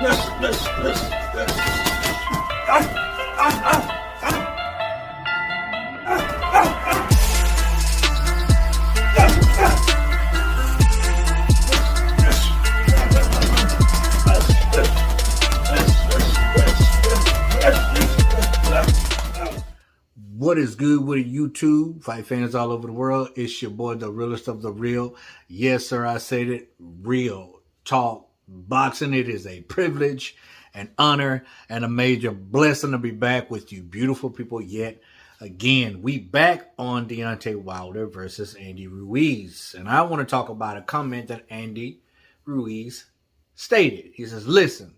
What is good with YouTube? Fight fans all over the world. It's your boy, the realest of the real. Yes, sir, I said it. Real talk boxing. It is a privilege, an honor, and a major blessing to be back with you beautiful people yet again. We back on Deontay Wilder versus Andy Ruiz. And I want to talk about a comment that Andy Ruiz stated. He says, listen,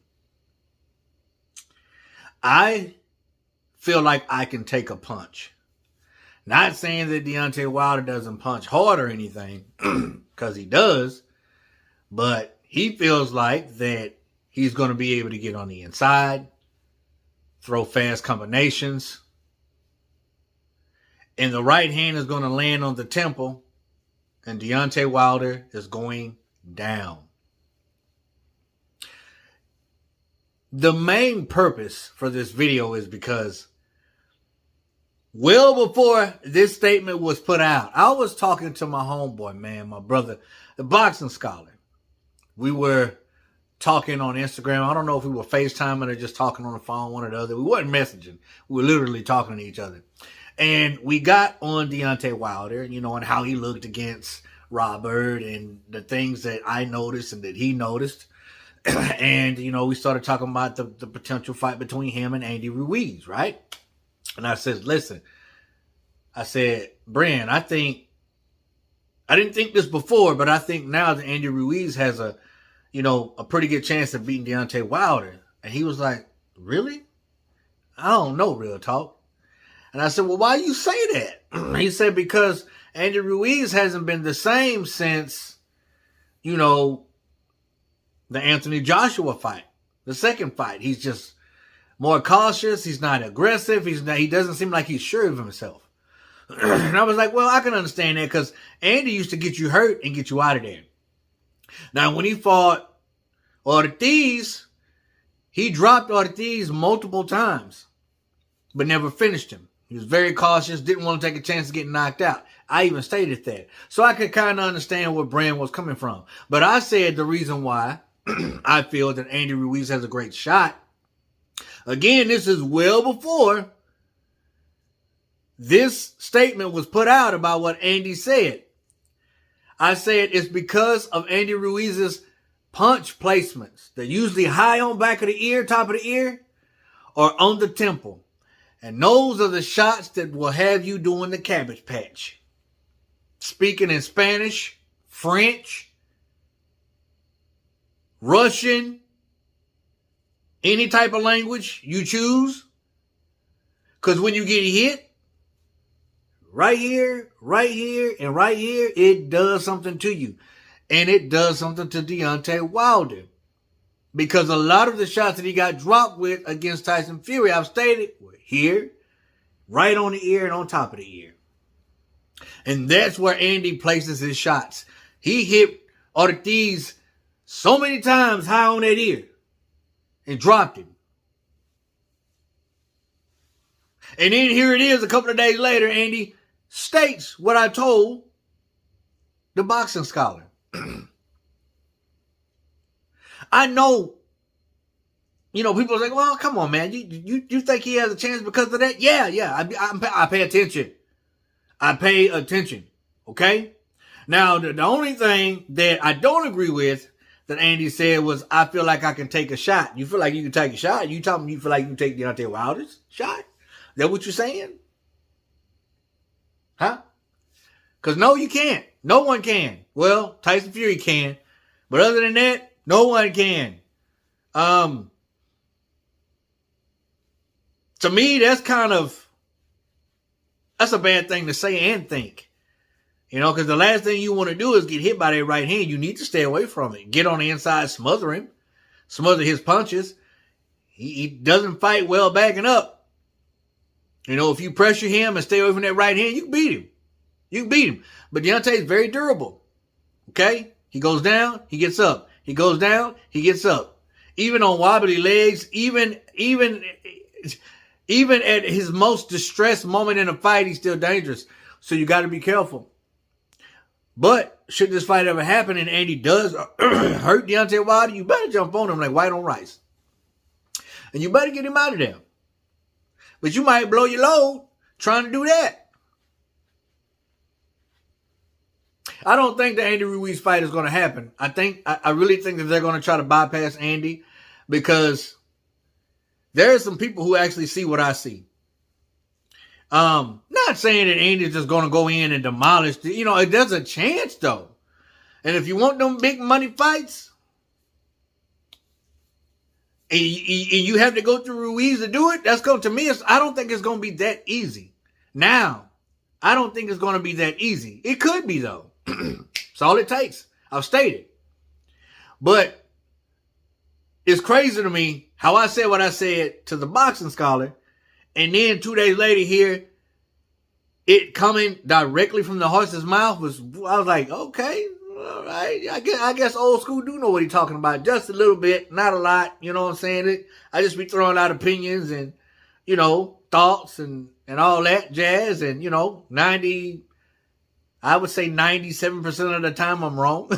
I feel like I can take a punch. Not saying that Deontay Wilder doesn't punch hard or anything, because he does, but he feels like that he's going to be able to get on the inside, throw fast combinations, and the right hand is going to land on the temple, and Deontay Wilder is going down. The main purpose for this video is because well before this statement was put out, I was talking to my homeboy, man, my brother, the boxing scholar. We were talking on Instagram. I don't know if we were FaceTiming or just talking on the phone, one or the other. We weren't messaging. We were literally talking to each other. And we got on Deontay Wilder, you know, and how he looked against Robert and the things that I noticed and that he noticed. And, you know, we started talking about the potential fight between him and Andy Ruiz, right? And I said, listen, I said, Brand, I didn't think this before, but I think now that Andy Ruiz has a pretty good chance of beating Deontay Wilder. And he was like, really? I don't know, real talk. And I said, well, why you say that? He said, because Andy Ruiz hasn't been the same since, you know, the Anthony Joshua fight, the second fight. He's just more cautious. He's not aggressive. He doesn't seem like he's sure of himself. And I was like, well, I can understand that because Andy used to get you hurt and get you out of there. Now, when he fought Ortiz, he dropped Ortiz multiple times, but never finished him. He was very cautious, didn't want to take a chance of getting knocked out. I even stated that. So I could kind of understand where Brand was coming from. But I said the reason why I feel that Andy Ruiz has a great shot. Again, this is well before this statement was put out about what Andy said. I said it's because of Andy Ruiz's punch placements. They're usually high on back of the ear, top of the ear, or on the temple. And those are the shots that will have you doing the cabbage patch. Speaking in Spanish, French, Russian, any type of language you choose. Because when you get hit, right here, and right here, it does something to you. And it does something to Deontay Wilder. Because a lot of the shots that he got dropped with against Tyson Fury, I've stated, were here, right on the ear and on top of the ear. And that's where Andy places his shots. He hit Ortiz so many times high on that ear and dropped him. And then here it is a couple of days later, Andy states what I told the boxing scholar. I know, you know, people are like, well, come on, man. You think he has a chance because of that? Yeah. I pay attention. I pay attention. Okay? Now, the only thing that I don't agree with that Andy said was, I feel like I can take a shot. You feel like you can take a shot? You telling me you feel like you can take Deontay Wilder's shot? Is that what you're saying? Huh? Because no, you can't. No one can. Well, Tyson Fury can. But other than that, no one can. To me, that's a bad thing to say and think. You know, because the last thing you want to do is get hit by that right hand. You need to stay away from it. Get on the inside, smother him. Smother his punches. He doesn't fight well backing up. You know, if you pressure him and stay away from that right hand, you can beat him. You can beat him. But Deontay is very durable. Okay? He goes down, he gets up. He goes down, he gets up. even on wobbly legs, even at his most distressed moment in a fight, he's still dangerous. So you got to be careful. But should this fight ever happen and Andy does hurt Deontay Wilder, you better jump on him like white on rice. And you better get him out of there. But you might blow your load trying to do that. I don't think the Andy Ruiz fight is going to happen. I really think that they're going to try to bypass Andy because there are some people who actually see what I see. Not saying that Andy's just going to go in and demolish. There's a chance though. And if you want them big money fights, and you have to go through Ruiz to do it, to me, I don't think it's going to be that easy. Now, I don't think it's going to be that easy. It could be though. It's all it takes. I've stated. But it's crazy to me how I said what I said to the boxing scholar, and then 2 days later here, it coming directly from the horse's mouth I was like, okay, all right. I guess old school do know what he's talking about. Just a little bit, not a lot. You know what I'm saying? I just be throwing out opinions and, thoughts and all that jazz. And, I would say 97% of the time I'm wrong.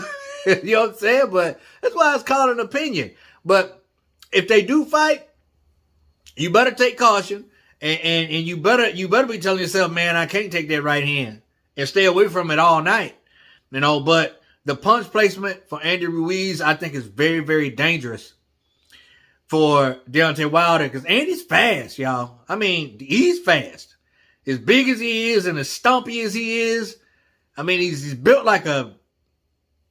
You know what I'm saying? But that's why it's called an opinion. But if they do fight, you better take caution. And you better be telling yourself, man, I can't take that right hand, and stay away from it all night. But the punch placement for Andy Ruiz, I think, is very, very dangerous for Deontay Wilder because Andy's fast, y'all. I mean, he's fast. As big as he is and as stumpy as he is, I mean, he's built like a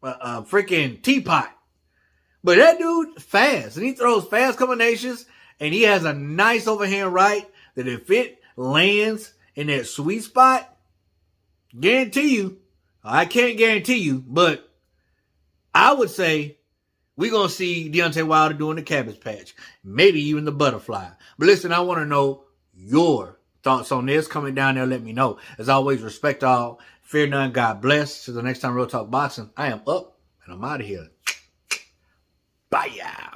freaking teapot. But that dude fast, and he throws fast combinations, and he has a nice overhand right that if it lands in that sweet spot, guarantee you, I can't guarantee you, but I would say we're going to see Deontay Wilder doing the Cabbage Patch, maybe even the butterfly. But listen, I want to know your thoughts on this. Comment down there, let me know. As always, respect all, fear none, God bless. Till the next time, Real Talk Boxing, I am up and I'm out of here. Bye, y'all.